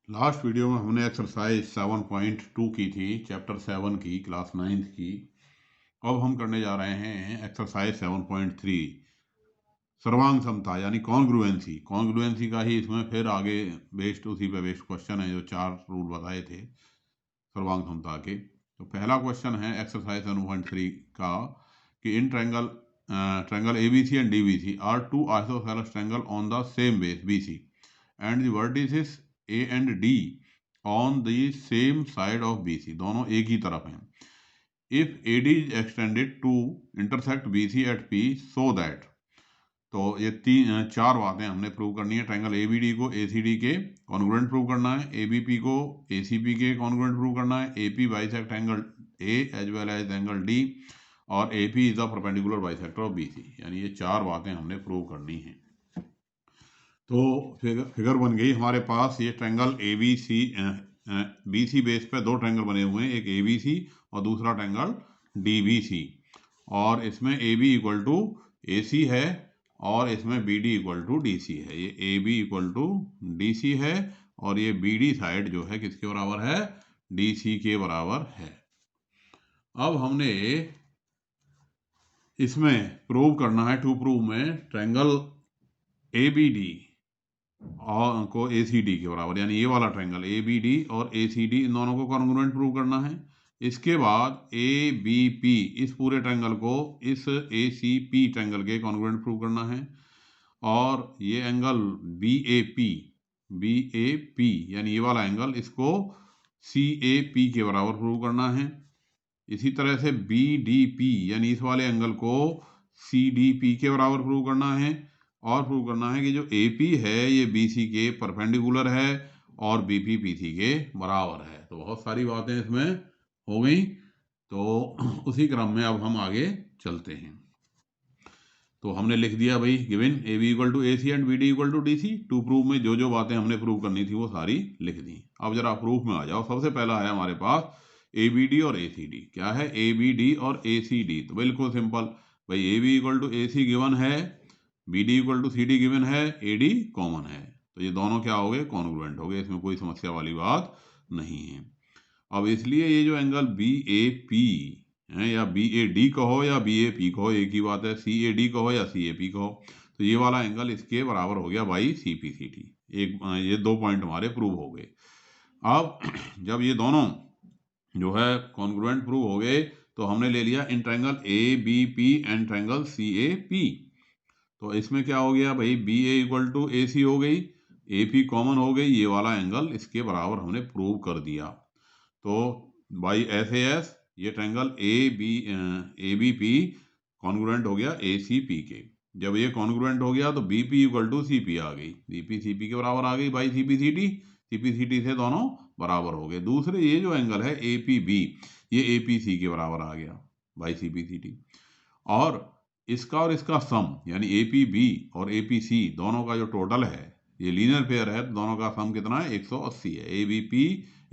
Last video में हमने exercise 7.2 की थी, चैप्टर 7 की, क्लास 9th की। अब हम करने जा रहे हैं एक्सरसाइज 7.3 सर्वांग समता यानी कॉन्ग्रुएंसी। कॉन्ग्रुएंसी का ही इसमें फिर आगे बेस्ड उसी पे बेस्ड क्वेश्चन है जो 4 रूल बताए थे सर्वांग समता के। तो पहला क्वेश्चन है एक्सरसाइज 7.3 का कि in triangle ABC and DBC are two isosceles triangle on the same base BC and the vertices A and D on the same side of BC, दोनों एक ही तरफ हैं। If AD is extended to intersect BC at P so that, तो ये चार बातें हमने प्रूव करनी है। ट्रायंगल ABD को ACD के कॉन्ग्रुएंट प्रूव करना है, ABP को ACP के कॉन्ग्रुएंट प्रूव करना है, AP bisect angle A as well as angle D, और AP is the perpendicular bisector of BC। यानी ये चार बातें हमने प्रूव करनी है। तो फिगर बन गई हमारे पास। ये ट्रायंगल ABC BC बेस पे दो ट्रायंगल बने हुए हैं, एक ABC और दूसरा ट्रायंगल DBC, और इसमें AB इक्वल टू AC है और इसमें BD इक्वल टू DC है। ये AB इक्वल टू DC है और ये BD साइड जो है किसके बराबर है? DC के बराबर है। अब हमने इसमें प्रूव करना है, टू प्रूव में ट्रायंगल ABD और को ACD के बराबर, यानी ये वाला ट्रायंगल ABD और ACD इन दोनों को कॉन्ग्रुएंट प्रूव करना है। इसके बाद ABP इस पूरे ट्रायंगल को इस ACP ट्रायंगल के कॉन्ग्रुएंट प्रूव करना है, और ये एंगल BAP यानी ये वाला एंगल इसको CAP के बराबर प्रूव करना है। इसी तरह से BDP यानी इस वाले एंगल को CDP के बराबर प्रूव करना है, और प्रूव करना है कि जो AP है ये BC के परपेंडिकुलर है और BP PC के बराबर है। तो बहुत सारी बातें इसमें हो गई। तो उसी क्रम में अब हम आगे चलते हैं। तो हमने लिख दिया भाई given AB equal to AC and BD equal to DC। To prove में जो जो बातें हमने प्रूव करनी थी वो सारी लिख दी। अब जरा प्रूफ में आ जाओ। सबसे पहला है हमारे पास ABD और ACD। क्या है? ABD और ACD। तो बिल्कुल सिंपल भाई, AB equal to AC given है, BD equal to CD given है, AD कॉमन है, तो ये दोनों क्या हो गए? कॉन्ग्रुएंट हो गए। इसमें कोई समस्या वाली बात नहीं है। अब इसलिए ये जो एंगल BAP है, या BAD कहो या BAP कहो, एक ही बात है। CAD कहो या CAP कहो, तो ये वाला एंगल इसके बराबर हो गया बाई CPCT। ये दो पॉइंट हमारे प्रूव हो गए। अब जब ये दोनों जो है कॉन्ग्रुएंट प्रूव हो गए, तो हमने ले लिया in triangle ABP and triangle CAP। तो इसमें क्या हो गया भाई? BA इक्वल टू AC हो गई, AP कॉमन हो गई, ये वाला एंगल इसके बराबर हमने प्रूव कर दिया। तो बाई SAS ये ट्रायंगल ABP कॉन्ग्रुएंट हो गया ACP के। जब ये कॉन्ग्रुएंट हो गया तो BP इक्वल टू CP आ गई, BP CP के बराबर आ गई बाई CPCT। CPCT से दोनों बराबर हो गए। दूसरे ये जो एंगल है APB, ये APC के बराबर आ गया बाई CPCT। और इसका सम यानी APB और APC दोनों का जो टोटल है, ये लीनियर पेयर है, तो दोनों का सम कितना है? 180 है।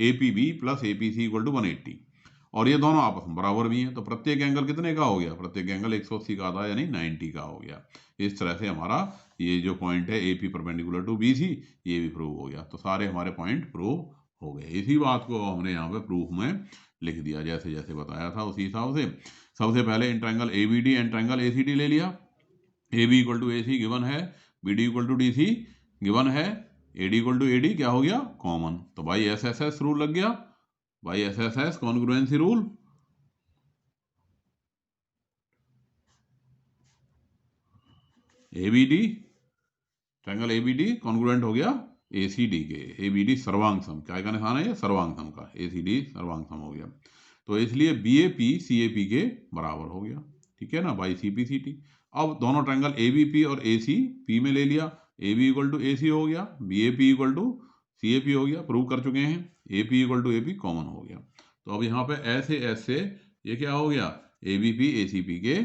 APB plus APC equal to 180, और ये दोनों आपस में बराबर भी हैं। तो प्रत्येक एंगल कितने का हो गया? प्रत्येक एंगल 180 का था, यानी 90 का हो गया। इस तरह से हमारा ये जो पॉइंट है AP परपेंडिकुलर टू BC, ये भी प्रूव हो गया। तो सारे हमारे पॉइंट प्रूव हो गए। इसी बात को हमने यहाँ पे प्रूफ में लिख दिया, जैसे जैसे बताया था उसी हिसाब से। सबसे पहले in triangle ABD and triangle ACD ले लिया। AB equal to AC given है, BD equal to DC given है, AD इक्वल टू AD क्या हो गया? कॉमन। तो भाई SSS रूल लग गया, भाई SSS congruency rule. ABD triangle ABD congruent हो गया ACD के। ABD सर्वांग सम, क्या का निशान है? ये सर्वांग सम का। ACD सर्वांग सम हो गया, तो इसलिए BAP CAP के बराबर हो गया। ठीक है ना, बाई CPCT। अब दोनों ट्रायंगल ABP और ACP में ले लिया। AB इक्वल टू AC हो गया, BAP इक्वल टू CAP हो गया, प्रूव कर चुके हैं। AP equal to AP common हो गया। तो अब यहाँ पे ऐसे ऐसे ये क्या हो गया? ABP ACP के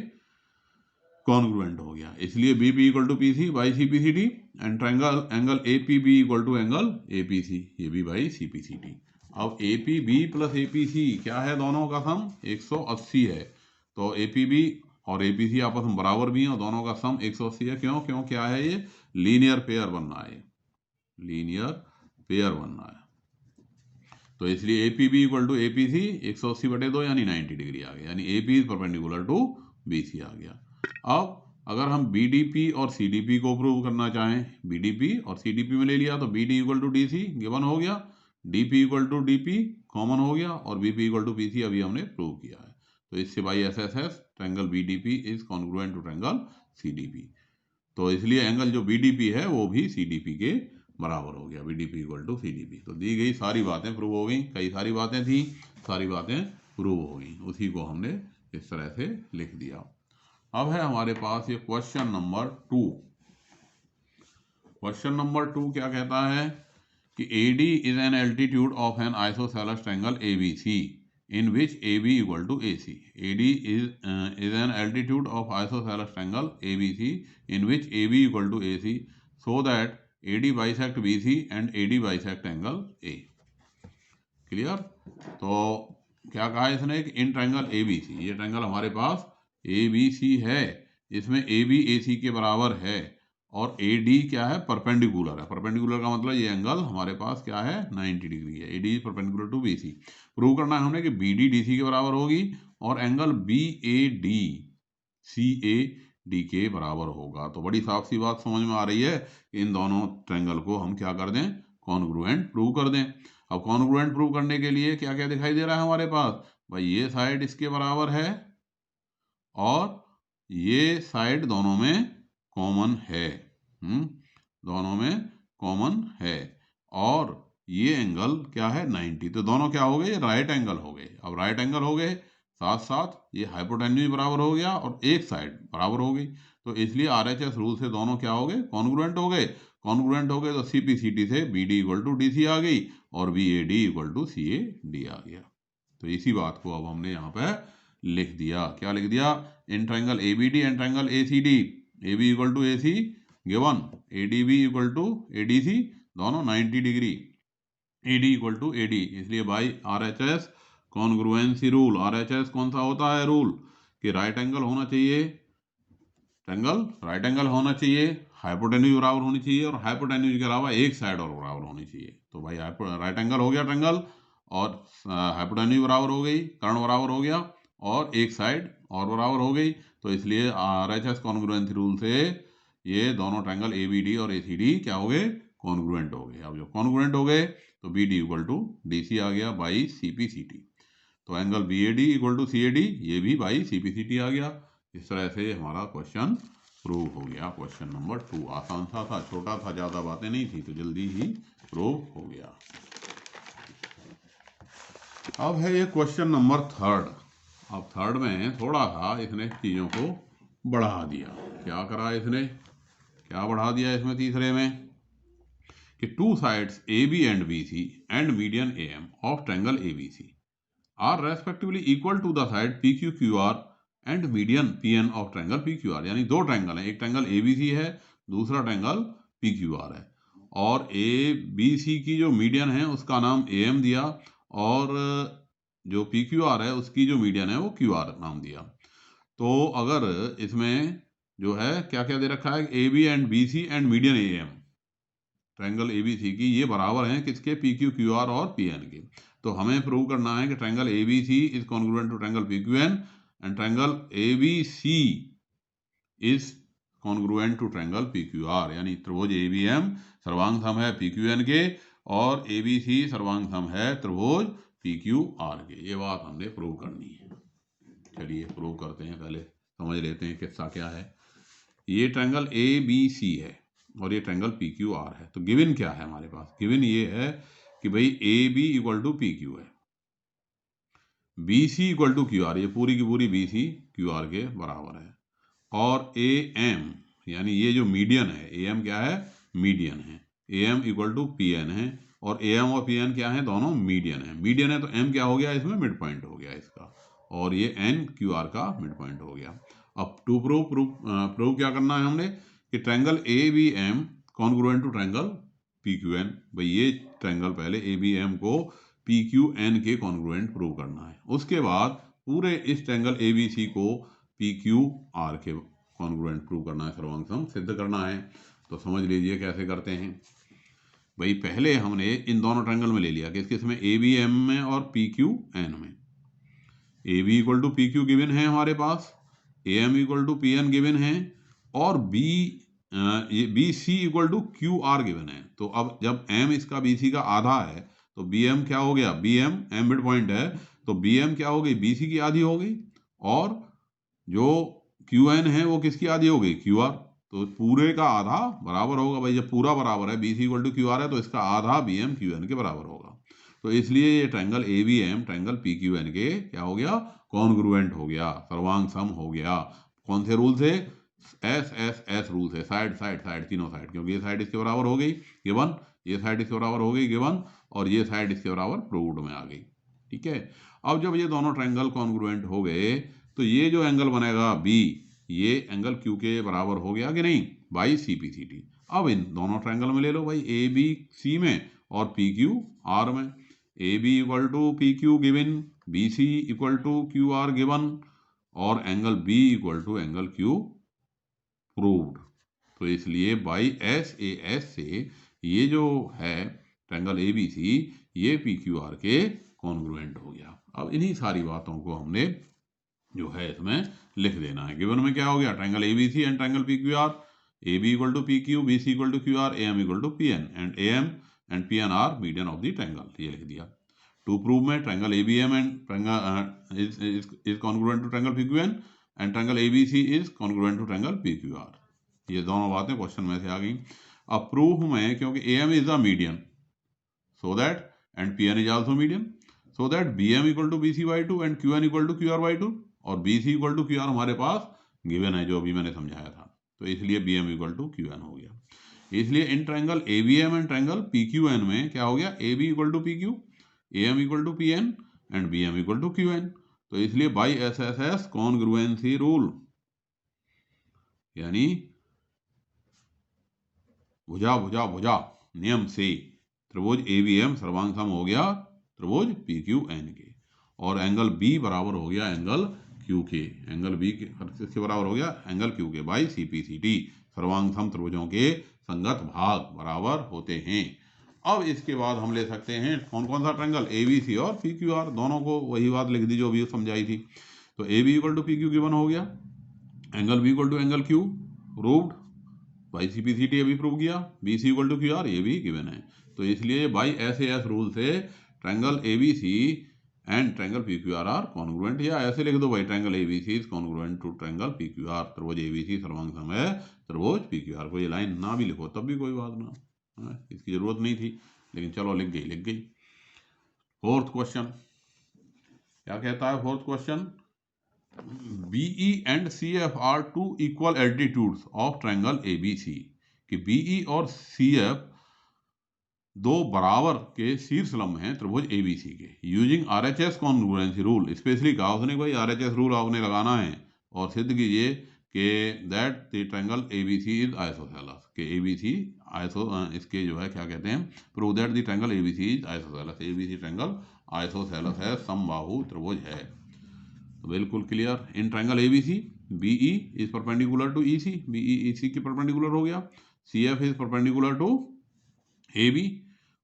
कॉन्ग्रुएंट हो गया। इसलिए BP equal to PC by CPCT and triangle angle APB equal to angle APC, ये भी बाई CPCT। अब APB प्लस APC क्या है? दोनों का सम 180 है। तो APB और APC आपस में बराबर भी हैं और दोनों का सम 180 है। क्यों? क्या है? ये लीनियर पेयर बनना है, लीनियर पेयर बनना है। तो इसलिए APB इक्वल टू APC 180/2 यानी 90 डिग्री आ गया, यानी AP is perpendicular to BC आ गया। अब अगर हम BDP और CDP को प्रूव करना चाहें, BDP और CDP में ले लिया तो BD equal to DC given हो गया, DP equal to DP common हो गया, और BP इक्वल टू PC अभी हमने प्रूव किया है। तो इससे by SSS triangle BDP is congruent to triangle CDP। तो इसलिए एंगल जो BDP है वो भी CDP के बराबर हो गया, BDP इक्वल टू CDP। तो दी गई सारी बातें प्रूव हो गई, कई सारी बातें थी, सारी बातें प्रूव हो गई, उसी को हमने इस तरह से लिख दिया। अब है हमारे पास ये क्वेश्चन नंबर 2। क्वेश्चन नंबर 2 क्या कहता है कि AD is an altitude of N isosceles triangle ABC in which AB equal to AC. AD is an altitude of isosceles triangle ABC in which AB equal to AC, so that AD bisect BC and AD bisect angle A. Clear? तो क्या कहा इसने कि in triangle ABC, ये triangle हमारे पास ABC है, इसमें AB AC के बराबर है और AD क्या है, परपेंडिकुलर है। परपेंडिकुलर का मतलब ये एंगल हमारे पास क्या है, 90 डिग्री है। AD is perpendicular to BC। Prove करना है हमने कि BD DC के बराबर होगी और एंगल BAD CAD के बराबर होगा। तो बड़ी साफ सी बात समझ में आ रही है कि इन दोनों ट्रायंगल को हम क्या कर दें, कॉन्ग्रुएंट प्रूव कर दें। अब कॉन्ग्रुएंट प्रूव करने के लिए क्या क्या दिखाई दे रहा है हमारे पास, भाई ये साइड इसके बराबर है और ये साइड दोनों में कॉमन है, दोनों में कॉमन है, और ये एंगल क्या है, 90। तो दोनों क्या हो गए, राइट एंगल हो गए। अब राइट एंगल हो गए, साथ साथ ये हाइपोटेन्यूज बराबर हो गया और एक साइड बराबर हो गई। तो इसलिए RHS रूल से दोनों क्या हो गए, कॉन्ग्रुएंट हो गए। कॉन्ग्रुएंट हो गए तो CPCT से BD इक्वल टू DC आ गई और BAD इक्वल टू CAD आ गया। तो इसी बात को अब हमने यहाँ पे लिख दिया। क्या लिख दिया, in triangle ABD and triangle ACD, AB equal to AC given, ADB equal to ADC दोनों 90 degree, AD equal to AD, इसलिए by RHS congruency rule. RHS कौन सा होता है रूल, कि राइट एंगल होना चाहिए, ट्रायंगल राइट एंगल होना चाहिए, हाइपोटेन्यूज बराबर होनी चाहिए और हाइपोटेन्यूज के अलावा एक साइड और बराबर होनी चाहिए। तो भाई राइट एंगल हो गया ट्रायंगल और हाइपोटेन्यूज बराबर हो गई, कर्ण बराबर हो गया और एक साइड और बराबर हो गई। तो इसलिए RHS कॉन्ग्रुएंसी रूल से ये दोनों ट्रायंगल ABD और ACD क्या हो गए, कॉन्ग्रुएंट हो गए। अब जो कॉन्ग्रुएंट हो गए तो BD इक्वल टू DC आ गया बाई CPCT। तो angle BAD equal to CAD ये भी बाई CPCT आ गया। इस तरह से हमारा क्वेश्चन प्रूव हो गया। क्वेश्चन नंबर 2 आसान सा था, छोटा था, ज्यादा बातें नहीं थी, तो जल्दी ही प्रूव हो गया। अब है ये क्वेश्चन नंबर 3। अब थर्ड में थोड़ा सा इसने चीजों को बढ़ा दिया। क्या करा इसने, क्या बढ़ा दिया इसमें तीसरे में, कि two sides AB and BC and median AM of triangle ABC are respectively equal to the side PQQR and median PN of triangle PQR। यानी दो ट्रायंगल हैं, एक ट्रायंगल ABC है, दूसरा ट्रायंगल PQR है, और ABC की जो मीडियन है उसका नाम AM दिया और जो PQR है उसकी जो मीडियन है वो QR नाम दिया। तो अगर इसमें जो है क्या क्या दे रखा है, AB and BC and median AM, triangle ABC की ये बराबर हैं किसके, PQQR और PN के। तो हमें प्रूव करना है कि triangle ABC is congruent to triangle PQN and triangle ABC is congruent to triangle PQR। यानी त्रिभुज ABM सर्वांग सम है PQN के और ABC सर्वांग सम है त्रिभुज PQR के। ये बात हमने प्रूव करनी है। चलिए प्रूव करते हैं, पहले समझ लेते हैं किस्सा क्या है। ये ट्रायंगल ABC है और ये ट्रायंगल PQR है। तो गिवन क्या है हमारे पास, गिवन ये है कि भाई AB इक्वल टू PQ है, BC इक्वल टू QR, ये पूरी की पूरी BC QR के बराबर है, और AM यानी ये जो मीडियन है, AM क्या है, मीडियन है, AM इक्वल टू PN है, और AM और PN क्या है, दोनों मीडियन है। मीडियन है तो M क्या हो गया, इसमें मिड पॉइंट हो गया इसका, और ये N QR का मिड पॉइंट हो गया। अब टू प्रूव क्या करना है हमने, कि triangle ABM congruent to triangle PQN। भाई ये ट्रायंगल पहले ABM को PQN के कॉन्ग्रुएंट प्रूव करना है, उसके बाद पूरे इस ट्रायंगल ABC को PQR के कॉन्ग्रुएंट प्रूव करना है, सर्वांग सम सिद्ध करना है। तो समझ लीजिए कैसे करते हैं। भाई पहले हमने इन दोनों ट्रायंगल में ले लिया किस किस में, ए बी एम में और पी क्यू एन में। A B equal to P Q given है हमारे पास, A M equal to P N given है, और B C equal to Q R given है। तो अब जब एम इसका बी सी का आधा है तो बी एम क्या हो गया, B M M mid point है तो बी एम क्या हो गई, बी सी की आधी हो गई, और जो क्यू एन है वो किसकी आधी हो गई, क्यू आर। तो पूरे का आधा बराबर होगा भाई, जब पूरा बराबर है, B C equal to Q R है तो इसका आधा बी एम क्यू एन के बराबर होगा। तो इसलिए ये triangle A B M triangle P Q N के क्या हो गया, कॉन्ग्रुएंट हो गया, सर्वांग सम हो गया। कौन से रूल से, एस एस एस रूल से, साइड साइड साइड तीनों साइड, क्योंकि ये साइड इसके बराबर हो गई गिवन, ये साइड इसके बराबर हो गई गिवन, और ये साइड इसके बराबर प्रूव्ड में आ गई। ठीक है, अब जब ये दोनों ट्रायंगल कॉन्ग्रुएंट हो गए तो ये जो एंगल बनेगा बी, ये एंगल क्यू के बराबर हो गया कि नहीं, by C P C T. अब इन दोनों ट्रायंगल में ले लो भाई, ए बी सी में और पी क्यू आर में। A B equal to P Q given, B C equal to Q R given, और angle B equal to angle Q proved. तो इसलिए बाई एस ए एस से ये जो है ट्रायंगल ए बी सी, ये P Q are के congruent हो गया। अब इन्हीं सारी बातों को हमने जो है इसमें लिख देना है। गिवन में क्या हो गया, triangle A B C and triangle P Q R, A B equal to P Q, B C equal to Q R, A M equal to P N, and A M and P N are median of the triangle, ये लिख दिया। To prove में triangle A B M and triangle is congruent to triangle P Q N and triangle A B C is congruent to triangle P Q R. ये दोनों बातें question में से आ गई। अब प्रूफ में, क्योंकि A M is the median so that and P N is also median, so that B M equal to B C by two and Q N equal to Q R by two, और B C equal to Q R हमारे पास given है जो अभी मैंने समझाया था, तो इसलिए B M equal to Q N हो गया। इसलिए in triangle A B M and triangle P Q N में क्या हो गया, A B equal to P Q, A M equal to P N and B M equal to Q N. तो इसलिए by S S S congruency rule, यानी भुजा भुजा भुजा नियम से त्रिभुज ए बी एम सर्वांग सम हो गया त्रिभुज पी क्यू एन के, और एंगल बी बराबर हो गया एंगल क्यू के, एंगल बी किसके बराबर हो गया, एंगल क्यू के by C P C T. सर्वांग सम त्रिभुजों के संगत भाग बराबर होते हैं। अब इसके बाद हम ले सकते हैं कौन कौन सा ट्रायंगल, ए बी सी और पी क्यू आर, दोनों को वही बात लिख दी जो अभी समझाई थी। तो A B equal to P Q given हो गया, angle B equal to angle Q proved, by C P C T अभी प्रूव किया, B C equal to Q R ये भी गिवन है। तो इसलिए by S A S rule से triangle A B C and triangle P Q R congruent, या ऐसे लिख दो भाई, triangle A B C is congruent to triangle P Q are. त्रिभुज ए बी सी सर्वांग सम है त्रिभुज पी क्यू आर। को ये लाइन ना भी लिखो तब भी कोई बात ना, इसकी जरूरत नहीं थी, लेकिन चलो लिख गई। फोर्थ क्वेश्चन क्या कहता है, fourth question, BE and CF are two equal altitudes of triangle ABC, कि BE और CF दो बराबर के शीर्ष लंब हैं त्रिभुज ABC के, using RHS congruency rule. Specially कहा उसने भाई RHS रूल आपने लगाना है और सिद्ध कीजिए कि that the triangle ABC is isosceles, के ABC आइसो इसके जो है क्या कहते हैं, prove that the triangle ABC is isosceles, ABC triangle isosceles है, समबाहु त्रिभुज है। बिल्कुल clear. In triangle ABC BE is perpendicular to EC, BE EC के परपेंडिकुलर हो गया, CF is perpendicular to AB,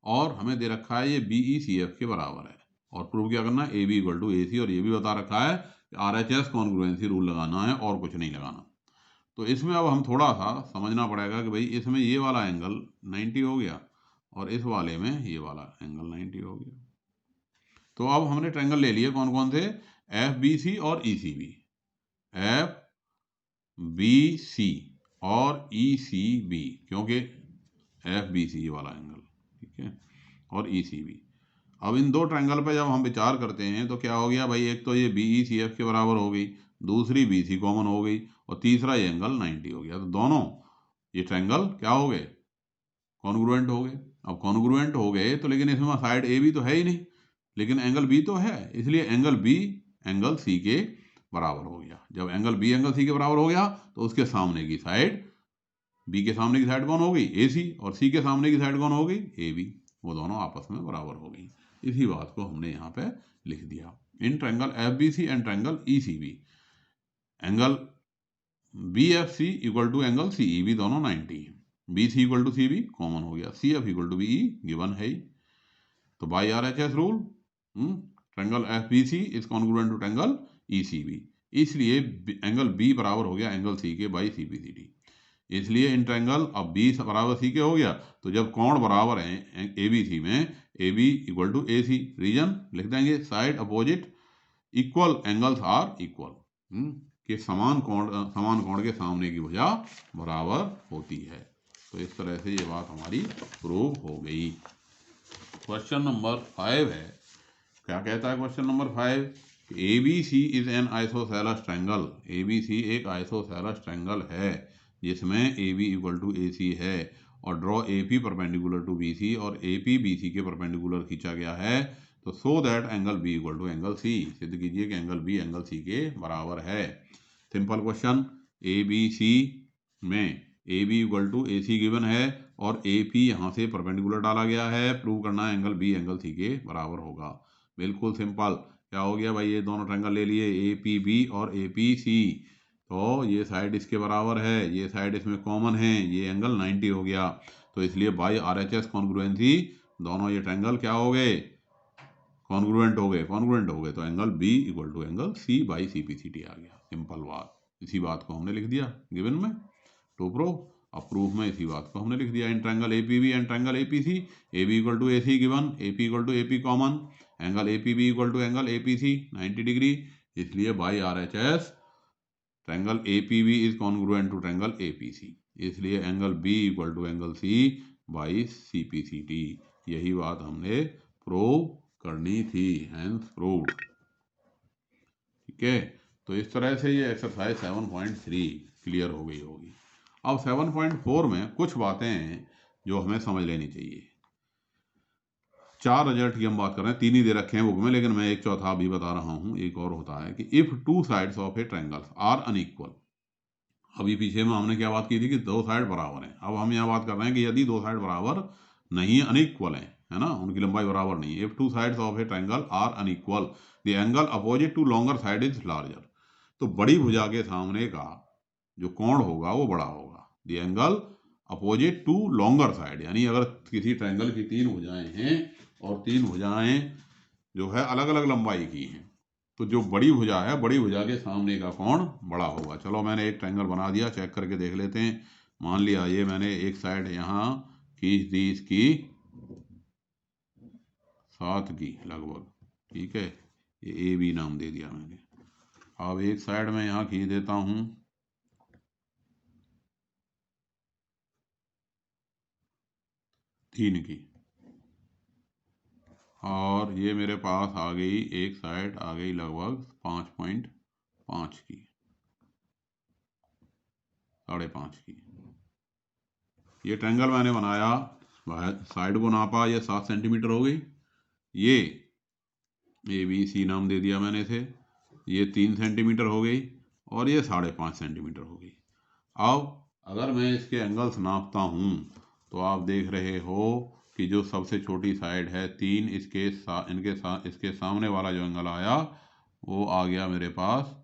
और हमें दे रखा है ये बीई सीएफ के बराबर है, और प्रूव क्या करना है, एबी इक्वल टू एसी, और ये भी बता रखा है आरएचएस कॉन्ग्रुएंसी रूल लगाना है और कुछ नहीं लगाना। तो इसमें अब हम थोड़ा सा समझना पड़ेगा कि भाई इसमें ये वाला एंगल 90 हो गया और इस वाले में ये वाला एंगल 90 हो गया। तो अब हमने ट्रायंगल ले लिए कौन कौन से, एफ बी सी और E C B, F B C और ई सी बी, क्योंकि एफ बी सी वाला एंगल, ठीक है, और ई सी बी। अब इन दो ट्रायंगल पे जब हम विचार करते हैं तो क्या हो गया भाई, एक तो ये बी ई सी एफ के बराबर हो गई, दूसरी बी सी कॉमन हो गई, और तीसरा ये एंगल 90 हो गया। तो दोनों ये ट्रायंगल क्या हो गए, कॉन्ग्रुएंट हो गए। अब कॉन्ग्रुएंट हो गए तो लेकिन इसमें साइड ए बी तो है ही नहीं, लेकिन एंगल बी तो है, इसलिए एंगल बी एंगल सी के बराबर हो गया। जब एंगल बी एंगल सी के बराबर हो गया तो उसके सामने की साइड, बी के सामने की साइड कौन हो गई, ए सी, और सी के सामने की साइड कौन हो गई, ए बी, वो दोनों आपस में बराबर हो गई। इसी बात को हमने यहाँ पे लिख दिया। In triangle F B C and triangle E C B, angle B F C equal to angle C E B दोनों 90 है। B C equal to C B common हो गया, C F equal to B E given है ही। तो by R H S rule triangle F B C is congruent to triangle E C B, इसलिए angle B बराबर हो गया angle सी के by C B C D. इसलिए in triangle अब बी बराबर सी के हो गया, तो जब कोण बराबर हैं ए बी सी में, A B equal to A C, reason लिख देंगे side opposite equal angles are equal, कि समान कोण के सामने की भुजा बराबर होती है। तो इस तरह से ये बात हमारी प्रूव हो गई। क्वेश्चन नंबर 5 है, क्या कहता है question number 5, A B C is an isosceles triangle. A B C एक आइसोसेलेस ट्रायंगल है जिसमें A B equal to A C है और draw A P perpendicular to B C और ए पी बी सी के परपेंडिकुलर खींचा गया है, तो so that angle B equal to angle C, सिद्ध कीजिए कि एंगल बी एंगल सी के बराबर है। Simple question, A B C में A B equal to A C given है और ए पी यहाँ से परपेंडिकुलर डाला गया है, प्रूव करना है एंगल बी एंगल सी के बराबर होगा। बिल्कुल सिंपल, क्या हो गया भाई, ये दोनों ट्रायंगल ले लिए ए पी बी और ए पी सी, तो ये साइड इसके बराबर है, ये साइड इसमें कॉमन है, ये एंगल 90 हो गया। तो इसलिए by R H S congruency दोनों ये ट्रायंगल क्या हो गए, कॉन्ग्रुएंट हो गए, तो angle B equal to angle C by C P C T आ गया। सिंपल बात, इसी बात को हमने लिख दिया गिवन में टू प्रूव। अब प्रूफ में इसी बात को हमने लिख दिया, in triangle A P B and triangle A P C, A B equal to A C given, A P equal to A P common, angle A P B equal to angle A P C 90 degree, इसलिए by R H S triangle A P B is congruent to triangle A P C, इसलिए angle B equal to angle C by C P C T. यही बात हमने prove करनी थी, hence proved. ठीक है, तो इस तरह से ये एक्सरसाइज 7.3 क्लियर हो गई होगी। अब 7.4 में कुछ बातें हैं जो हमें समझ लेनी चाहिए। 4 रिजल्ट की हम बात कर रहे हैं, 3 ही दे रखे हैं बुक में, लेकिन मैं एक चौथा भी बता रहा हूं। एक और होता है कि if 2 sides of a triangle are unequal. अभी पीछे में हमने क्या बात की थी कि 2 साइड बराबर हैं, अब हम यहाँ बात कर रहे हैं कि यदि 2 साइड बराबर नहीं, अनइक्वल है ना, उनकी लंबाई बराबर नहीं। If 2 sides of a triangle are unequal, the angle opposite to longer side is larger. तो बड़ी भुजा के सामने का जो कोण होगा वो बड़ा होगा, the angle opposite to longer side, यानी अगर किसी ट्रायंगल की 3 भुजाएं हैं और 3 भुजाएं जो है अलग अलग लंबाई की हैं, तो जो बड़ी भुजा है, बड़ी भुजा के सामने का कोण बड़ा होगा। चलो मैंने एक ट्रायंगल बना दिया, चेक करके देख लेते हैं। मान लिया ये मैंने एक साइड यहाँ खींच दी इसकी 7 की लगभग, ठीक है, ये ए बी नाम दे दिया मैंने। अब एक साइड में यहाँ खींच देता हूँ 3 की, और ये मेरे पास आ गई, एक साइड आ गई लगभग 5.5 की, 5.5 की। ये ट्रायंगल मैंने बनाया, साइड को नापा, ये 7 सेंटीमीटर हो गई, ये ए बी सी नाम दे दिया मैंने इसे, ये 3 सेंटीमीटर हो गई और ये 5.5 सेंटीमीटर हो गई। अब अगर मैं इसके एंगल्स नापता हूँ तो आप देख रहे हो कि जो सबसे छोटी साइड है 3, इसके सामने वाला जो एंगल आया वो आ गया मेरे पास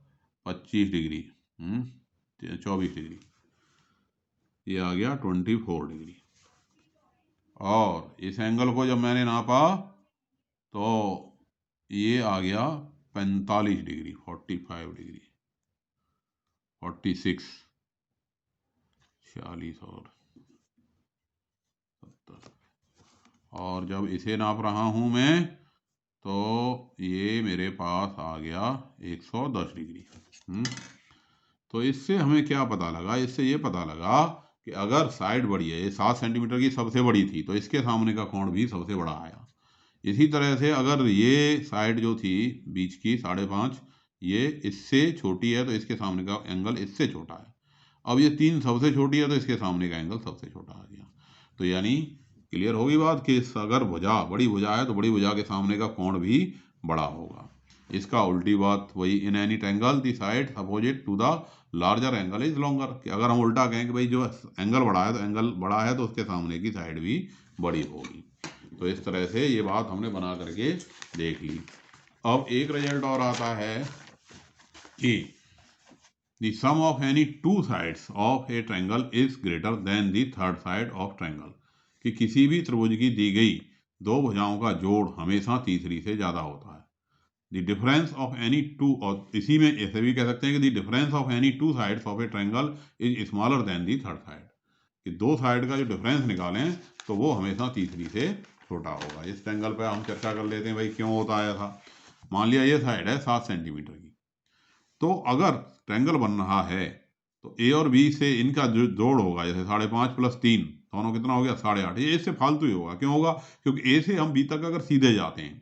25 डिग्री, 24 डिग्री, ये आ गया 24 डिग्री। और इस एंगल को जब मैंने नापा तो ये आ गया 45 डिग्री, 45 डिग्री, 46, 46 और 70। और जब इसे नाप रहा हूं मैं तो ये मेरे पास आ गया 110 डिग्री। तो इससे हमें क्या पता लगा, इससे ये पता लगा कि अगर साइड बड़ी है, ये 7 सेंटीमीटर की सबसे बड़ी थी, तो इसके सामने का कोण भी सबसे बड़ा आया। इसी तरह से अगर ये साइड जो थी बीच की 5.5, ये इससे छोटी है तो इसके सामने का एंगल इससे छोटा है। अब ये 3 सबसे छोटी है तो इसके सामने का एंगल सबसे छोटा आ गया। तो यानी क्लियर होगी बात कि अगर बड़ी भुजा है तो बड़ी भुजा के सामने का कोण भी बड़ा होगा। इसका उल्टी बात वही, in any triangle the side opposite to the larger angle is longer, कि अगर हम उल्टा कहें कि भाई जो एंगल बड़ा है तो उसके सामने की साइड भी बड़ी होगी। तो इस तरह से ये बात हमने बना करके देख ली। अब एक रिजल्ट और आता है कि the sum of any two sides of a triangle is greater than the third side of triangle, कि किसी भी त्रिभुज की दी गई दो भुजाओं का जोड़ हमेशा तीसरी से ज्यादा होता है। The difference of any to, और इसी में ऐसे भी कह सकते हैं कि the difference of any two sides of a triangle is smaller then the third side, कि दो साइड का जो डिफरेंस निकालें तो वो हमेशा तीसरी से छोटा होगा। इस ट्रायंगल पे हम चर्चा कर लेते हैं भाई क्यों होता है ऐसा। मान लिया ये साइड है 7 सेंटीमीटर की, तो अगर ट्रायंगल बन रहा है तो ए और बी से इनका जो जोड़ होगा, जैसे 5.5 + 3 दोनों कितना हो गया 8.5, ये इससे फालतू ही होगा। क्यों होगा? क्योंकि ए से हम बी तक अगर सीधे जाते हैं,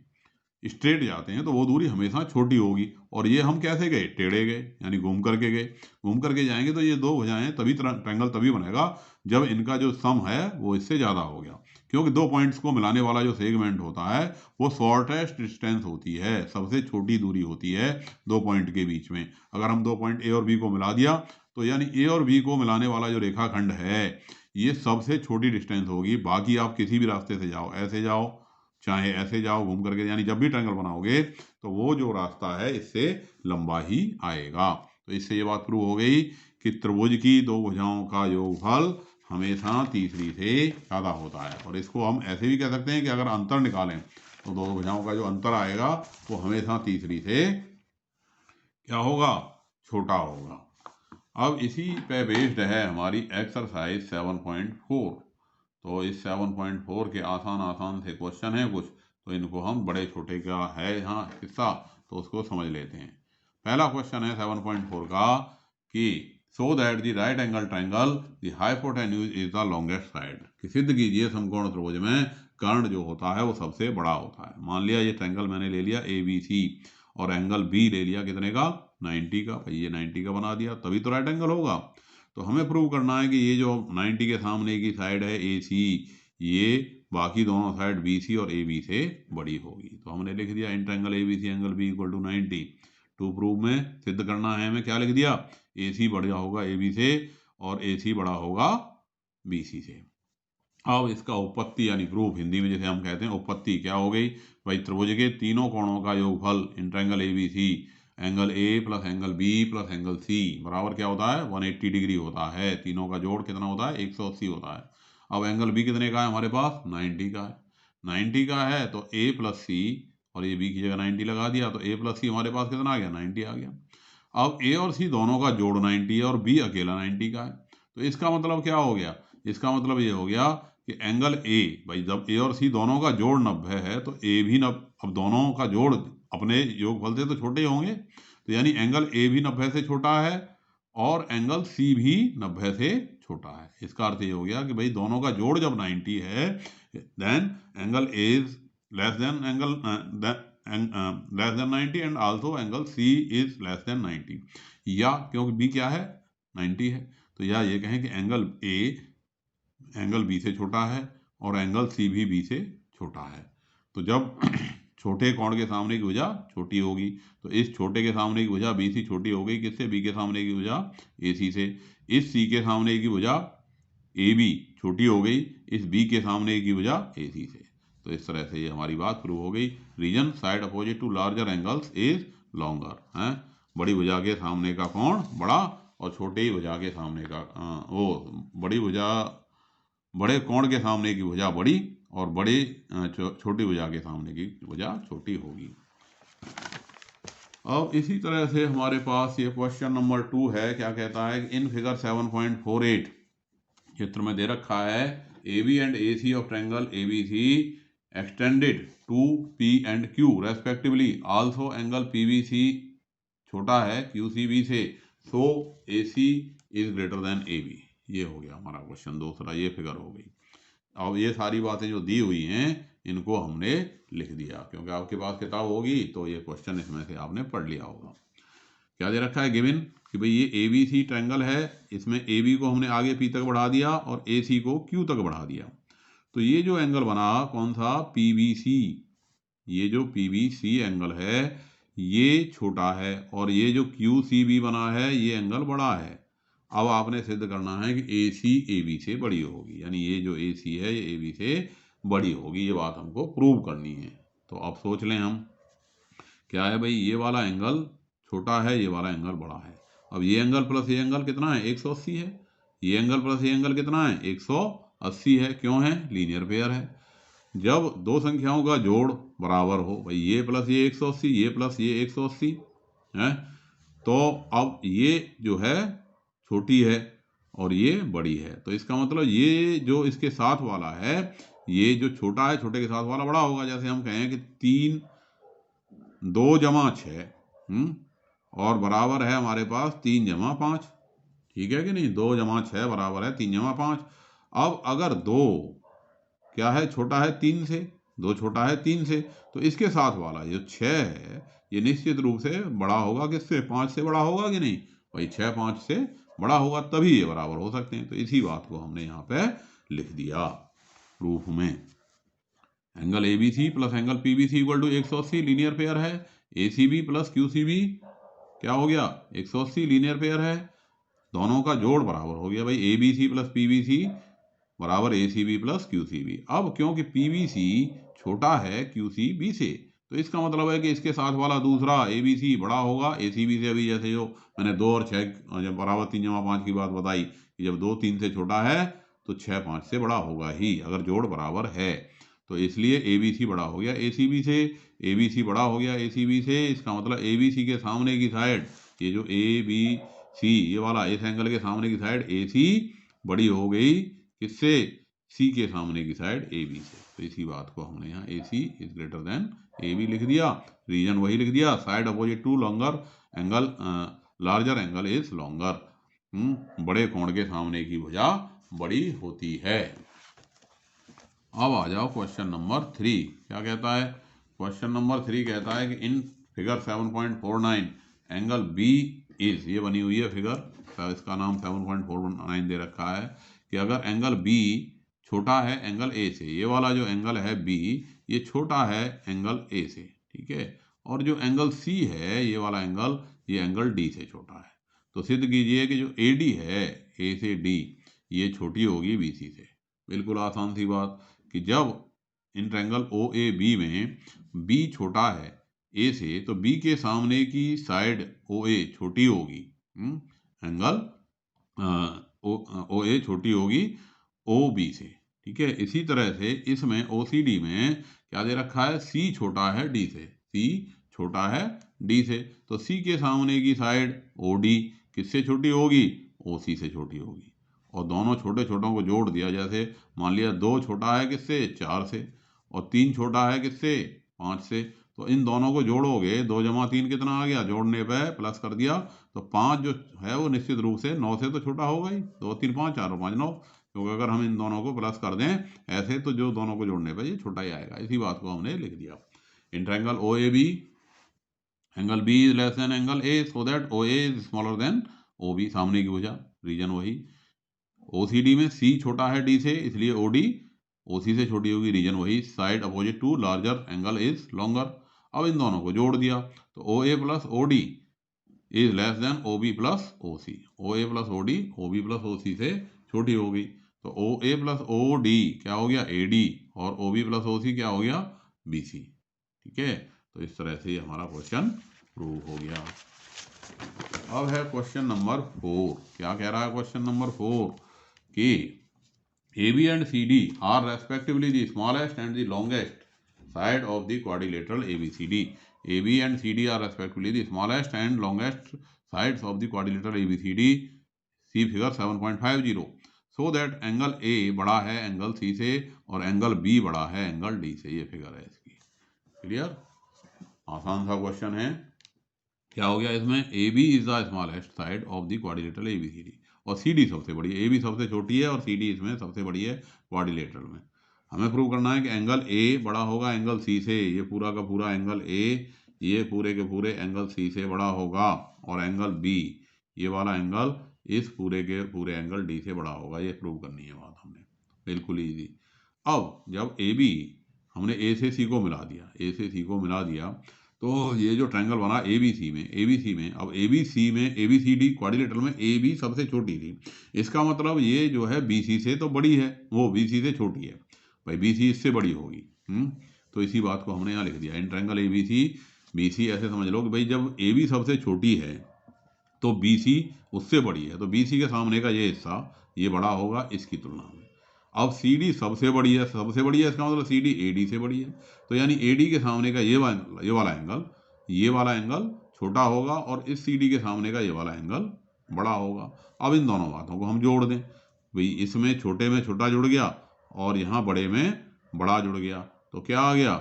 स्ट्रेट जाते हैं, तो वो दूरी हमेशा छोटी होगी। और ये हम कैसे गए? टेढ़े गए, यानी घूम करके गए। घूम करके जाएंगे तो ये दो भुजाएं तभी ट्रायंगल तभी बनेगा जब इनका जो सम है वो इससे ज़्यादा हो गया। क्योंकि दो पॉइंट्स को मिलाने वाला जो सेगमेंट होता है वो शॉर्टेस्ट डिस्टेंस होती है, सबसे छोटी दूरी होती है दो पॉइंट के बीच में। अगर हम दो पॉइंट ए और बी को मिला दिया तो यानी ए और बी को मिलाने वाला जो रेखाखंड है ये सबसे छोटी डिस्टेंस होगी। बाकी आप किसी भी रास्ते से जाओ, ऐसे जाओ चाहे ऐसे जाओ, घूम करके, यानी जब भी ट्रायंगल बनाओगे तो वो जो रास्ता है इससे लंबा ही आएगा। तो इससे ये बात प्रूव हो गई कि त्रिभुज की दो भुजाओं का योगफल हमेशा तीसरी से ज़्यादा होता है। और इसको हम ऐसे भी कह सकते हैं कि अगर अंतर निकालें तो दो भुजाओं का जो अंतर आएगा वो हमेशा तीसरी से क्या होगा? छोटा होगा। अब इसी पे बेस्ड है हमारी एक्सरसाइज 7.4। तो इस 7.4 के आसान से क्वेश्चन है कुछ, तो इनको हम बड़े छोटे का है यहाँ हिस्सा, तो उसको समझ लेते हैं। पहला क्वेश्चन है 7.4 का कि so that the right angle triangle the hypotenuse is the longest side, कि सिद्ध कीजिए समकोण त्रिभुज में कर्ण जो होता है वो सबसे बड़ा होता है। मान लिया ये ट्रायंगल मैंने ले लिया ABC और एंगल बी ले लिया कितने का? 90 का। भाई ये 90 का बना दिया तभी तो राइट एंगल होगा। तो हमें प्रूव करना है कि ये जो 90 के सामने की साइड है AC, ये बाकी दोनों साइड BC और AB से बड़ी होगी। तो हमने लिख दिया in triangle ABC angle B = 90। To prove में सिद्ध करना है हमें, क्या लिख दिया? AC बड़ा होगा AB से और AC बड़ा होगा BC से। अब इसका उपपत्ति यानी प्रूफ, हिंदी में जैसे हम कहते हैं उपपत्ति, क्या हो गई? भाई त्रिभुज के तीनों कोणों का योगफल इन triangle ABC angle A + angle B + angle C बराबर क्या होता है? 180 डिग्री होता है। तीनों का जोड़ कितना होता है? 180 होता है। अब एंगल B कितने का है हमारे पास? 90 का है। 90 का है तो A + C, और ये B की जगह 90 लगा दिया तो A + C हमारे पास कितना आ गया? 90 आ गया। अब A और C दोनों का जोड़ 90 है और B अकेला 90 का है। तो इसका मतलब क्या हो गया? इसका मतलब ये हो गया कि एंगल A, भाई जब A और C दोनों का जोड़ 90 है तो A भी अब दोनों का जोड़ अपने योगफल से तो छोटे होंगे, तो यानी एंगल A भी 90 से छोटा है और एंगल C भी 90 से छोटा है। इसका अर्थ ये हो गया कि भाई दोनों का जोड़ जब 90 है then angle A is less than angle less than 90 and also angle C is less than 90, या क्योंकि B क्या है? 90 है, तो या ये कहें कि एंगल A एंगल B से छोटा है और एंगल C भी B से छोटा है। तो जब छोटे कोण के सामने की भुजा छोटी होगी तो इस छोटे के सामने की भुजा BC छोटी हो गई किससे? B के सामने की भुजा AC से। इस C के सामने की भुजा AB छोटी हो गई इस B के सामने की भुजा AC से। तो इस तरह से ये हमारी बात प्रूव हो गई। Reason side opposite to larger angles is longer है। बड़ी भुजा के सामने का कोण बड़ा और छोटे ही भुजा के सामने का वो बड़ी भुजा, बड़े कोण के सामने की भुजा बड़ी और बड़े छोटी भुजा के सामने की भुजा छोटी होगी। अब इसी तरह से हमारे पास ये क्वेश्चन नंबर 2 है। क्या कहता है कि इन फिगर 7.48 चित्र में दे रखा है AB and AC of triangle ABC extended to P and Q respectively, also angle PBC छोटा है QCB से, so AC is greater than AB। ये हो गया हमारा क्वेश्चन दूसरा, ये फिगर हो गई। अब ये सारी बातें जो दी हुई हैं इनको हमने लिख दिया, क्योंकि आपके पास किताब होगी तो ये क्वेश्चन इसमें से आपने पढ़ लिया होगा। क्या दे रखा है गिवन कि भाई ये ABC ट्रायंगल है, इसमें AB को हमने आगे P तक बढ़ा दिया और AC को Q तक बढ़ा दिया। तो ये जो एंगल बना कौन सा? PBC। ये जो PBC एंगल है ये छोटा है और ये जो QCB बना है ये एंगल बड़ा है। अब आपने सिद्ध करना है कि AC AB से बड़ी होगी, यानी ये जो AC है ये AB से बड़ी होगी। ये बात हमको प्रूव करनी है। तो अब सोच लें हम क्या है भाई, ये वाला एंगल छोटा है, ये वाला एंगल बड़ा है। अब ये एंगल प्लस ये एंगल कितना है 180 है, ये एंगल प्लस ये एंगल कितना है 180 है। क्यों है? लीनियर पेयर है। जब दो संख्याओं का जोड़ बराबर हो, भाई ये प्लस ये 180, ये प्लस ये 180 है, तो अब ये जो है छोटी है और ये बड़ी है, तो इसका मतलब ये जो इसके साथ वाला है, ये जो छोटा है छोटे के साथ वाला बड़ा होगा। जैसे हम कहें कि 3 2 जमा 6 और बराबर है हमारे पास 3 जमा 5, ठीक है कि नहीं? 2 जमा 6 बराबर है 3 जमा 5। अब अगर 2 क्या है छोटा है 3 से, 2 छोटा है 3 से, तो इसके साथ वाला जो 6 है ये निश्चित रूप से बड़ा होगा किससे? 5 से बड़ा होगा कि नहीं? भाई 6 5 से बड़ा होगा तभी ये बराबर हो सकते हैं। तो इसी बात को हमने यहाँ पे लिख दिया प्रूफ में। Angle ABC plus angle PBC equal to 180 linear pair है। ACB प्लस QCB क्या हो गया? 180 लीनियर पेयर है। दोनों का जोड़ बराबर हो गया भाई ABC प्लस PBC बराबर ACB प्लस QCB। अब क्योंकि PBC छोटा है QCB से, तो इसका मतलब है कि इसके साथ वाला दूसरा ABC बड़ा होगा ACB से। अभी जैसे जो मैंने 2 और 6 जब बराबर 3 जमा 5 की बात बताई कि जब 2 3 से छोटा है तो 6 5 से बड़ा होगा ही, अगर जोड़ बराबर है। तो इसलिए ABC बड़ा हो गया ACB से, ABC बड़ा हो गया ACB से। इसका मतलब ABC के सामने की साइड, ये जो ABC ये वाला इस एंगल के सामने की साइड AC बड़ी हो गई किससे? C के सामने की साइड AB से। तो इसी बात को हमने यहाँ AC is greater than AB लिख दिया, रीजन वही लिख दिया। Side opposite to longer angle larger angle is longer. बड़े कोण के सामने की भुजा बड़ी होती है। अब आ जाओ क्वेश्चन नंबर 3। क्या कहता है? क्वेश्चन नंबर 3 कहता है कि in figure 7.49 angle B is, ये बनी हुई है फिगर, इसका नाम 7.49 दे रखा है कि अगर एंगल बी छोटा है एंगल ए से, ये वाला जो एंगल है बी ये छोटा है एंगल ए से, ठीक है, और जो एंगल सी है ये वाला एंगल, ये एंगल डी से छोटा है, तो सिद्ध कीजिए कि जो ए डी है ए से डी ये छोटी होगी बी सी से। बिल्कुल आसान सी बात कि जब in triangle O A B में बी छोटा है ए से, तो बी के सामने की साइड ओ ए छोटी होगी, एंगल ओ ए छोटी होगी ओ बी से, ठीक है। इसी तरह से इसमें ओ सी डी में क्या दे रखा है? सी छोटा है डी से, सी छोटा है डी से, तो सी के सामने की साइड ओ डी किससे छोटी होगी? ओ सी से छोटी होगी। और दोनों छोटे छोटों को जोड़ दिया, जैसे मान लिया 2 छोटा है किससे? 4 से, और 3 छोटा है किससे? 5 से, तो इन दोनों को जोड़ोगे 2 जमा 3 कितना आ गया? जोड़ने पे प्लस कर दिया तो 5 जो है वो निश्चित रूप से 9 से तो छोटा होगा ही। 2 3 5 4 और 5 9, क्योंकि अगर हम इन दोनों को प्लस कर दें ऐसे तो जो दोनों को जोड़ने पे ये छोटा ही आएगा। इसी बात को हमने लिख दिया। In triangle O A B angle B is less than angle A so that O A is smaller than O B, सामने की भुजा, रीजन वही। ओसीडी में सी छोटा है डी से, इसलिए ओडी ओसी से छोटी होगी, रीजन वही। Side opposite to larger angle is longer. अब इन दोनों को जोड़ दिया तो O A plus O D is less than O B plus O C. O A plus O D O B plus O C से छोटी होगी, तो O A plus O D क्या हो गया? ए डी, और ओ बी प्लस ओ सी क्या हो गया? बी सी, ठीक है। तो इस तरह से हमारा क्वेश्चन प्रूव हो गया। अब है क्वेश्चन नंबर 4। क्या कह रहा है क्वेश्चन नंबर 4 कि AB and CD are respectively the smallest and the longest side of the quadrilateral ABCD. AB and CD are respectively the smallest and longest sides of the quadrilateral ABCD. See figure 7.50. So that angle A बड़ा है angle C से और angle B बड़ा है angle D से। ये figure है इसकी। क्लियर? आसान सा क्वेश्चन है। क्या हो गया इसमें? AB is the smallest side of the quadrilateral ABCD और CD सबसे बड़ी है। AB सबसे छोटी है और CD इसमें सबसे बड़ी है क्वाड्रिलेटरल में। हमें प्रूव करना है कि एंगल A बड़ा होगा एंगल C से। ये पूरा का पूरा एंगल A ये पूरे के पूरे एंगल C से बड़ा होगा, और एंगल B ये वाला एंगल इस पूरे के पूरे एंगल D से बड़ा होगा। ये प्रूव करनी है बात हमने, बिल्कुल ईजी। अब जब AB हमने A से C को मिला दिया, A से C को मिला दिया, तो ये जो ट्रायंगल बना ABC में अब ABC में ABCD क्वाड्रिलेटरल में AB सबसे छोटी थी। इसका मतलब ये जो है BC से तो बड़ी है, वो BC से छोटी है, भाई BC इससे बड़ी होगी। तो इसी बात को हमने यहाँ लिख दिया। इन ट्रायंगल ABC BC ऐसे समझ लो कि भाई जब AB सबसे छोटी है तो BC उससे बड़ी है, तो BC के सामने का ये हिस्सा ये बड़ा होगा इसकी तुलना में। अब CD सबसे बड़ी है, सबसे बड़ी है इसका मतलब CD AD से बड़ी है, तो यानी AD के सामने का ये वाला एंगल छोटा होगा और इस CD के सामने का ये वाला एंगल बड़ा होगा। अब इन दोनों बातों को हम जोड़ दें, भाई इसमें छोटे में छोटा जुड़ गया और यहाँ बड़े में बड़ा जुड़ गया, तो क्या आ गया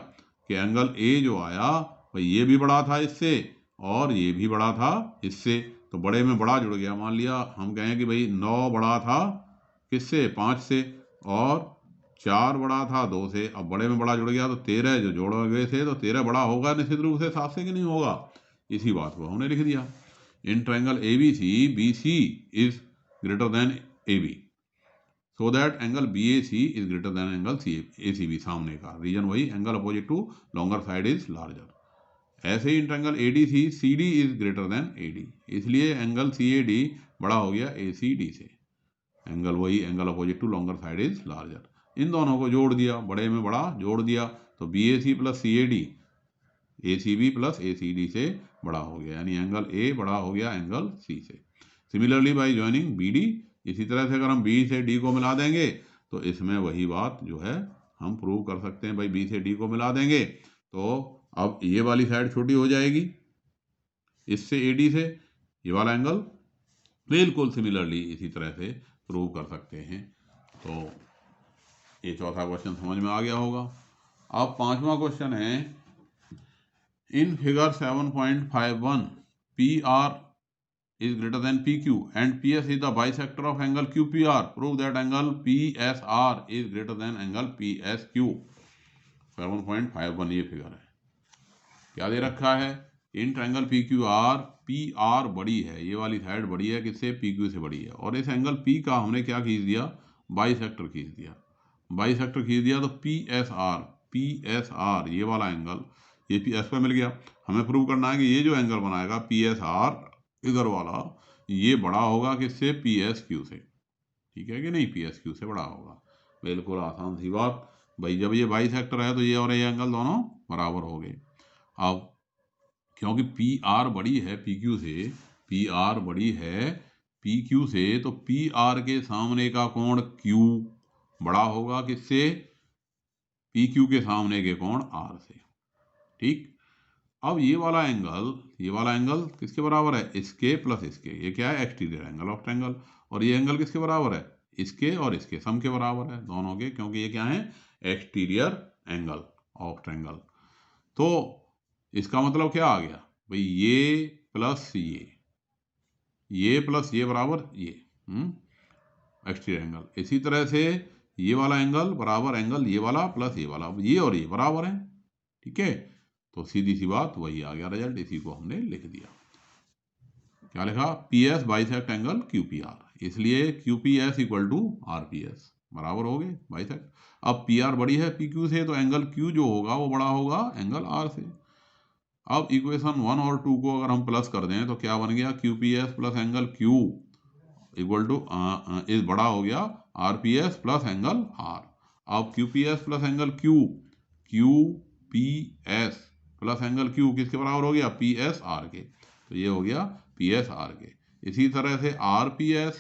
कि एंगल A जो आया भाई ये भी बड़ा था इससे और ये भी बड़ा था इससे, तो बड़े में बड़ा जुड़ गया। मान लिया हम कहें कि भाई 9 बड़ा था किससे, 5 से, और 4 बड़ा था 2 से। अब बड़े में बड़ा जुड़ गया तो 13 जो जोड़ गए थे, तो 13 बड़ा होगा निश्चित रूप से 7 से कि नहीं होगा। इसी बात को हमने लिख दिया। In triangle ABC BC is greater than AB, so that angle BAC is greater than angle ACB, सामने का रीजन वही, angle opposite to longer side is larger. ऐसे ही in triangle ADC CD is greater than AD, इसलिए angle CAD बड़ा हो गया ACD से, एंगल वही, angle opposite to longer side is larger. इन दोनों को जोड़ दिया, बड़े में बड़ा जोड़ दिया, तो BAC plus CAD ACB plus ACD से बड़ा हो गया, यानी एंगल A बड़ा हो गया एंगल C से। सिमिलरली बाय ज्वाइनिंग BD, इसी तरह से अगर हम B से D को मिला देंगे तो इसमें वही बात जो है हम प्रूव कर सकते हैं। भाई B से D को मिला देंगे तो अब ये वाली साइड छोटी हो जाएगी इससे AD से, ये वाला एंगल बिल्कुल सिमिलरली इसी तरह से प्रूव कर सकते हैं। तो ये चौथा क्वेश्चन समझ में आ गया होगा। अब पांचवा क्वेश्चन है, in figure 7.51 PR is greater than PQ and PS is the bisector of angle QPR. Prove that angle PSR is greater than angle PSQ. 7.51 ये फिगर है। क्या दे रखा है, इन ट्रायंगल PQR, PR बड़ी है, ये वाली साइड बड़ी है किससे, PQ से बड़ी है, और इस एंगल P का हमने क्या खींच दिया, बाइसेक्टर खींच दिया। बाइसेक्टर खींच दिया तो PSR ये वाला एंगल, ये PS पे मिल गया। हमें प्रूव करना है कि ये जो एंगल बनाएगा PSR इधर वाला, ये बड़ा होगा किससे, PSQ से, ठीक है कि नहीं, PSQ से बड़ा होगा। बिल्कुल आसान सी बात भाई, जब ये बाइसेक्टर है तो ये और ये एंगल दोनों बराबर हो गए। अब क्योंकि PR बड़ी है PQ से, PR बड़ी है PQ से, तो PR के सामने का कोण Q बड़ा होगा किससे, PQ के सामने के कोण R से, ठीक। अब ये वाला एंगल किसके बराबर है, इसके प्लस इसके, ये क्या है, एक्सटीरियर एंगल ऑफ ट्रायंगल, और ये एंगल किसके बराबर है, इसके और इसके सम के बराबर है, दोनों के, क्योंकि ये क्या है, एक्सटीरियर एंगल ऑफ ट्रायंगल। तो इसका मतलब क्या आ गया भाई, ये प्लस ये प्लस ये बराबर ये, एक्सटीरियर एंगल। इसी तरह से ये वाला एंगल बराबर एंगल ये वाला प्लस ये वाला, ये और ये बराबर है, ठीक है। तो सीधी सी बात वही आ गया रिजल्ट, इसी को हमने लिख दिया। क्या लिखा, PS बाइसेक्ट एंगल QPR, इसलिए QPS इक्वल टू RPS बराबर हो गए बाइसेक्ट। अब PR बड़ी है PQ से, तो एंगल Q जो होगा वो बड़ा होगा एंगल R से। अब इक्वेशन 1 और 2 को अगर हम प्लस कर दें तो क्या बन गया, QPS plus angle Q equal to इस बड़ा हो गया RPS प्लस एंगल R। अब QPS plus angle QPS plus angle Q किसके बराबर हो गया, PSR के, तो ये हो गया PSR के। इसी तरह से RPS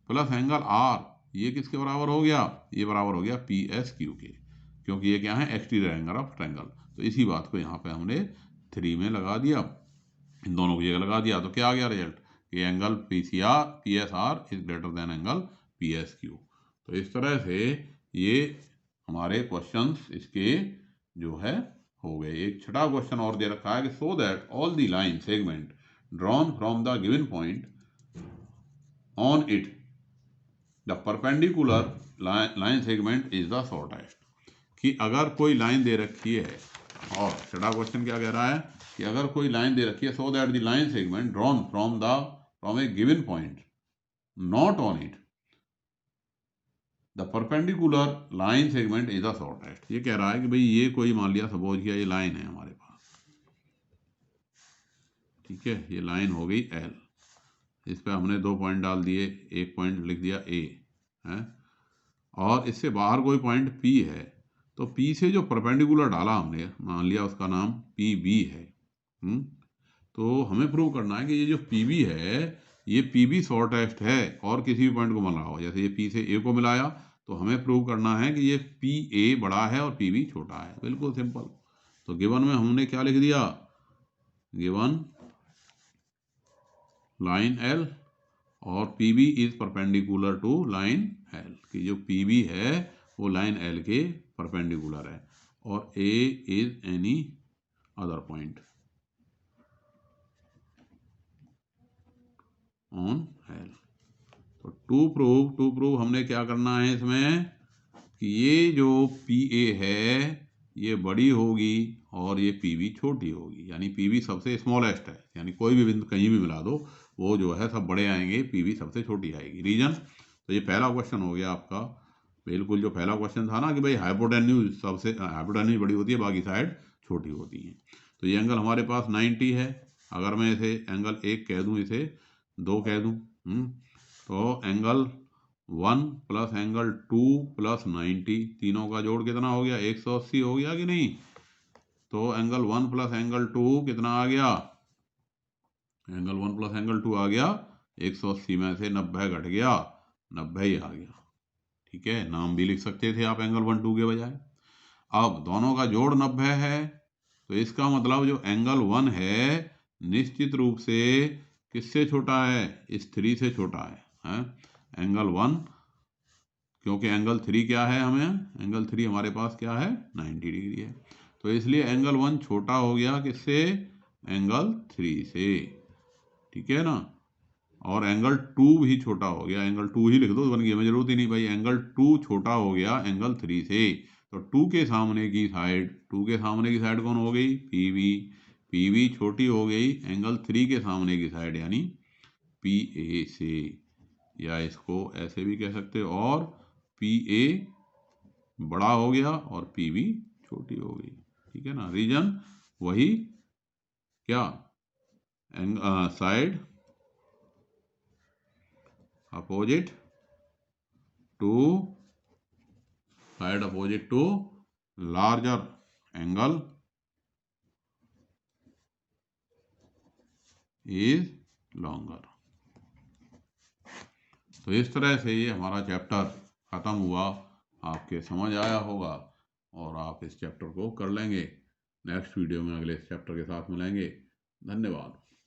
प्लस एंगल R, ये किसके बराबर हो गया, ये बराबर हो गया PSQ के, क्योंकि ये क्या है, एक्सटीरियर एंगल ऑफ ट्रायंगल। तो इसी बात को यहाँ पे हमने 3 में लगा दिया, इन दोनों की जगह लगा दिया, तो क्या आ गया रिजल्ट, कि angle PSR is greater than angle PSQ। तो इस तरह से ये हमारे क्वेश्चंस इसके जो है हो गए। एक छठा क्वेश्चन और दे रखा है कि so that all the line segment drawn from the given point on it the perpendicular line segment is the shortest, कि अगर कोई लाइन दे रखी है, और छठा क्वेश्चन क्या कह रहा है कि अगर कोई लाइन दे रखी है, so that the line segment drawn from A given point not on it the perpendicular line segment is the shortest. ये कह रहा है कि भाई ये कोई मान लिया, सपोज किया ये लाइन है हमारे पास, ठीक है, ये लाइन हो गई L, इस पे हमने 2 पॉइंट डाल दिए, एक पॉइंट लिख दिया A है, और इससे बाहर कोई पॉइंट P है, तो P से जो परपेंडिकुलर डाला हमने, मान लिया उसका नाम PB है, तो हमें प्रूव करना है कि ये जो पीबी है ये पीबी शॉर्टेस्ट है और किसी भी पॉइंट को मिला हो। जैसे ये पी से ए को मिलाया तो हमें प्रूव करना है कि ये पी ए बड़ा है और पीबी छोटा है। बिल्कुल सिंपल। तो गिवन में हमने क्या लिख दिया, गिवन लाइन एल और PB is perpendicular to line L, कि जो पीबी है वो लाइन एल के परपेंडिकुलर है और A is any other point on L. तो टू प्रूव हमने क्या करना है इसमें कि ये जो पी ए है ये बड़ी होगी और ये पीबी छोटी होगी, यानी पीबी सबसे स्मॉलेस्ट है, यानी कोई भी बिंदु कहीं भी मिला दो वो जो है सब बड़े आएंगे, पीबी सबसे छोटी आएगी। रीजन, तो ये पहला क्वेश्चन हो गया आपका। बिल्कुल जो पहला क्वेश्चन था ना कि भाई हाइपोटेन्यूज सबसे हाइपोटेन्यूज बड़ी होती है, बाकी साइड छोटी होती है। तो ये एंगल हमारे पास 90 है। अगर मैं इसे एंगल 1 कह दूं, इसे 2 कह दूं, तो एंगल 1 प्लस एंगल 2 प्लस 90, तीनों का जोड़ कितना हो गया, 180 हो गया कि नहीं। तो एंगल 1 प्लस एंगल 2 कितना आ गया, एंगल 1 प्लस एंगल 2 आ गया 180 में से 90 घट गया, 90 ही आ गया। ठीक है, नाम भी लिख सकते थे आप एंगल 1 2 के बजाय। अब दोनों का जोड़ 90 है, तो इसका मतलब जो एंगल 1 है निश्चित रूप से किससे छोटा है, इस 3 से छोटा है? एंगल 1, क्योंकि एंगल 3 क्या है, हमें एंगल 3 हमारे पास क्या है, 90 डिग्री है। तो इसलिए एंगल 1 छोटा हो गया किससे, एंगल 3 से। ठीक है ना। और एंगल 2 भी छोटा हो गया, एंगल 2 ही लिख दो, बन गया, जरूरत ही नहीं भाई। एंगल 2 छोटा हो गया एंगल 3 से। तो 2 के सामने की साइड कौन हो गई, पीबी। पीबी छोटी हो गई एंगल 3 के सामने की साइड यानी पी ए से, या इसको ऐसे भी कह सकते हो, और पी ए बड़ा हो गया और पीबी छोटी हो गई। ठीक है ना। रीजन वही, क्या, side opposite to larger angle is longer. तो इस तरह से ये हमारा चैप्टर खत्म हुआ, आपके समझ आया होगा और आप इस चैप्टर को कर लेंगे। नेक्स्ट वीडियो में अगले चैप्टर के साथ मिलेंगे। धन्यवाद।